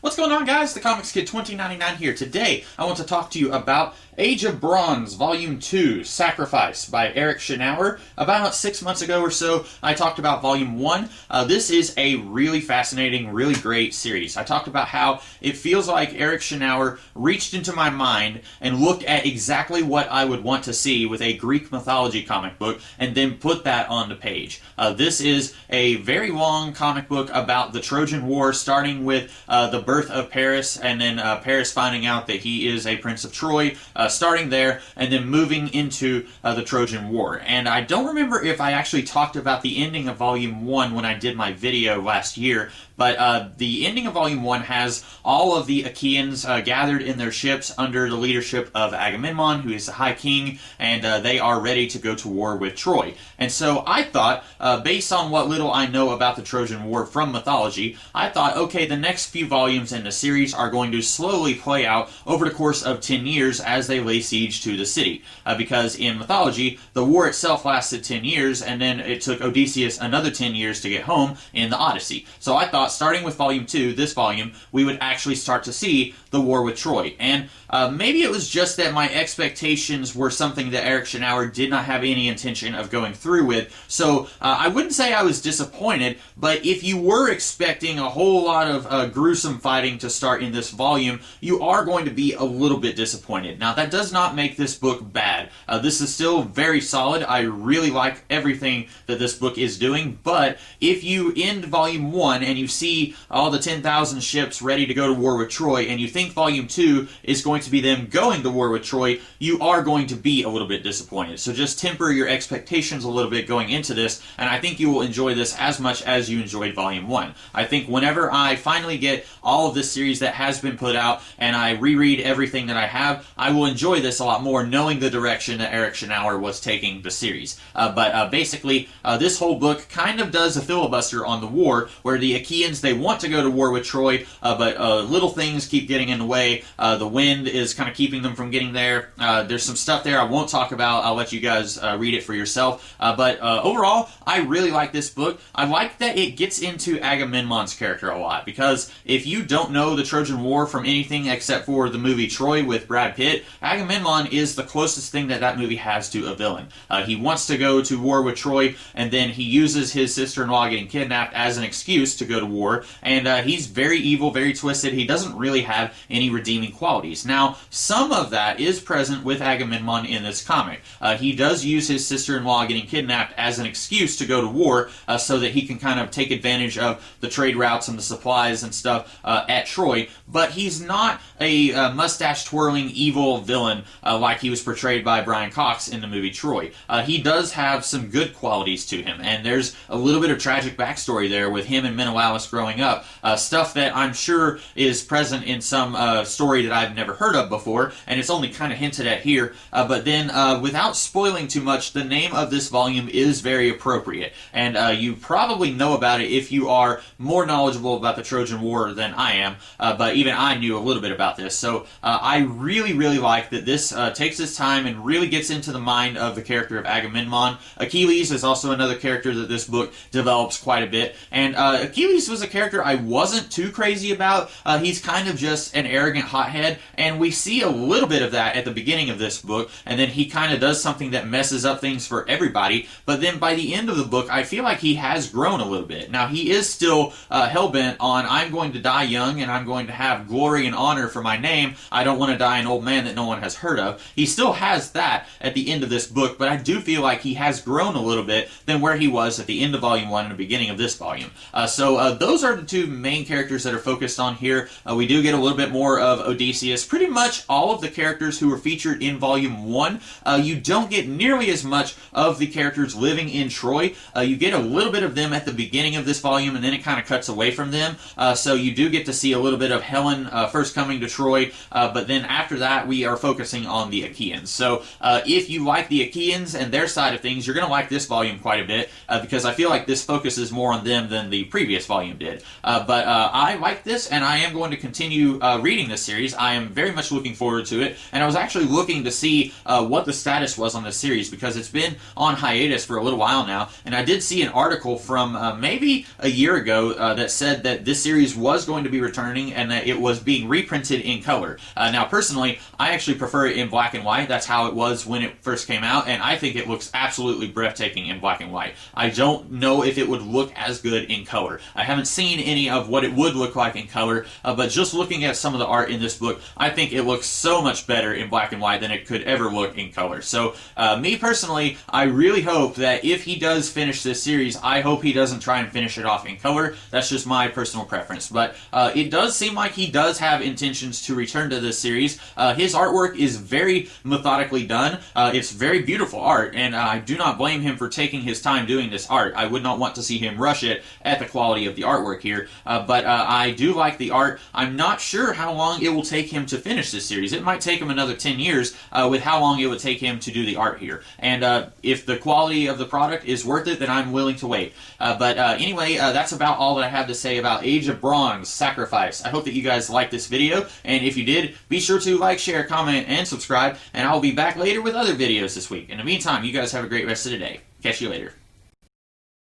What's going on, guys? The Comics Kid 2099 here. Today, I want to talk to you about Age of Bronze, Volume 2, Sacrifice by Eric Shanower. About 6 months ago or so, I talked about Volume 1. This is a really fascinating, really great series. I talked about how it feels like Eric Shanower reached into my mind and looked at exactly what I would want to see with a Greek mythology comic book and then put that on the page. This is a very long comic book about the Trojan War, starting with the birth of Paris, and then Paris finding out that he is a prince of Troy, starting there, and then moving into the Trojan War. And I don't remember if I actually talked about the ending of Volume 1 when I did my video last year, but the ending of Volume 1 has all of the Achaeans gathered in their ships under the leadership of Agamemnon, who is the High King, and they are ready to go to war with Troy. And so I thought, based on what little I know about the Trojan War from mythology, I thought, okay, the next few volumes in the series are going to slowly play out over the course of 10 years as they lay siege to the city. Because in mythology, the war itself lasted 10 years, and then it took Odysseus another 10 years to get home in the Odyssey. So I thought, starting with Volume 2, this volume, we would actually start to see the war with Troy. And maybe it was just that my expectations were something that Eric Shanower did not have any intention of going through with. So I wouldn't say I was disappointed, but if you were expecting a whole lot of gruesome fighting to start in this volume, you are going to be a little bit disappointed. Now, that does not make this book bad. This is still very solid. I really like everything that this book is doing, but if you end Volume 1 and you see all the 10,000 ships ready to go to war with Troy, and you think Volume 2 is going to be them going to war with Troy, you are going to be a little bit disappointed. So just temper your expectations a little bit going into this, and I think you will enjoy this as much as you enjoyed Volume 1. I think whenever I finally get all of this series that has been put out, and I reread everything that I have, I will enjoy this a lot more, knowing the direction that Eric Shanower was taking the series. But basically, this whole book kind of does a filibuster on the war, where the Achaeans, they want to go to war with Troy, but little things keep getting in the way. The wind is kind of keeping them from getting there. There's some stuff there I won't talk about. I'll let you guys read it for yourself. But overall, I really like this book. I like that it gets into Agamemnon's character a lot, because if you don't know the Trojan War from anything except for the movie Troy with Brad Pitt, Agamemnon is the closest thing that movie has to a villain. He wants to go to war with Troy, and then he uses his sister-in-law getting kidnapped as an excuse to go to war, and he's very evil, very twisted. He doesn't really have any redeeming qualities. Now, some of that is present with Agamemnon in this comic. He does use his sister-in-law getting kidnapped as an excuse to go to war, so that he can kind of take advantage of the trade routes and the supplies and stuff at Troy, but he's not a mustache-twirling evil villain like he was portrayed by Brian Cox in the movie Troy. He does have some good qualities to him, and there's a little bit of tragic backstory there with him and Menelaus growing up, stuff that I'm sure is present in some story that I've never heard of before, and it's only kind of hinted at here. But then, without spoiling too much, the name of this volume is very appropriate, and you probably know about it if you are more knowledgeable about the Trojan War than I am, but even I knew a little bit about this. So I really, really like that this takes its time and really gets into the mind of the character of Agamemnon. Achilles is also another character that this book develops quite a bit, and Achilles was a character I wasn't too crazy about. He's kind of just an arrogant hothead, and we see a little bit of that at the beginning of this book, and then he kind of does something that messes up things for everybody, but then by the end of the book, I feel like he has grown a little bit. Now, he is still hell-bent on, I'm going to die young, and I'm going to have glory and honor for my name. I don't want to die an old man that no one has heard of. He still has that at the end of this book, but I do feel like he has grown a little bit than where he was at the end of Volume 1 and the beginning of this volume. So those are the two main characters that are focused on here. We do get a little bit more of Odysseus. Pretty much all of the characters who were featured in Volume 1, you don't get nearly as much of the characters living in Troy. You get a little bit of them at the beginning of this volume, and then it kind of cuts away from them. So you do get to see a little bit of Helen first coming to Troy, but then after that, we are focusing on the Achaeans. So if you like the Achaeans and their side of things, you're going to like this volume quite a bit, because I feel like this focuses more on them than the previous volume did. But I like this, and I am going to continue reading this series. I am very much looking forward to it, and I was actually looking to see what the status was on this series, because it's been on hiatus for a little while now, and I did see an article from maybe a year ago that said that this series was going to to be returning and that it was being reprinted in color. Now, personally, I actually prefer it in black and white. That's how it was when it first came out, and I think it looks absolutely breathtaking in black and white. I don't know if it would look as good in color. I haven't seen any of what it would look like in color, but just looking at some of the art in this book, I think it looks so much better in black and white than it could ever look in color. So, me personally, I really hope that if he does finish this series, I hope he doesn't try and finish it off in color. That's just my personal preference. But it does seem like he does have intentions to return to this series. His artwork is very methodically done. It's very beautiful art, and I do not blame him for taking his time doing this art. I would not want to see him rush it at the quality of the artwork here, but I do like the art. I'm not sure how long it will take him to finish this series. It might take him another 10 years with how long it would take him to do the art here. And if the quality of the product is worth it, then I'm willing to wait. But anyway, that's about all that I have to say about Age of Bronze Sacrifice. I hope that you guys liked this video, and if you did, be sure to like, share, comment, and subscribe, and I'll be back later with other videos this week. In the meantime, you guys have a great rest of the day. Catch you later.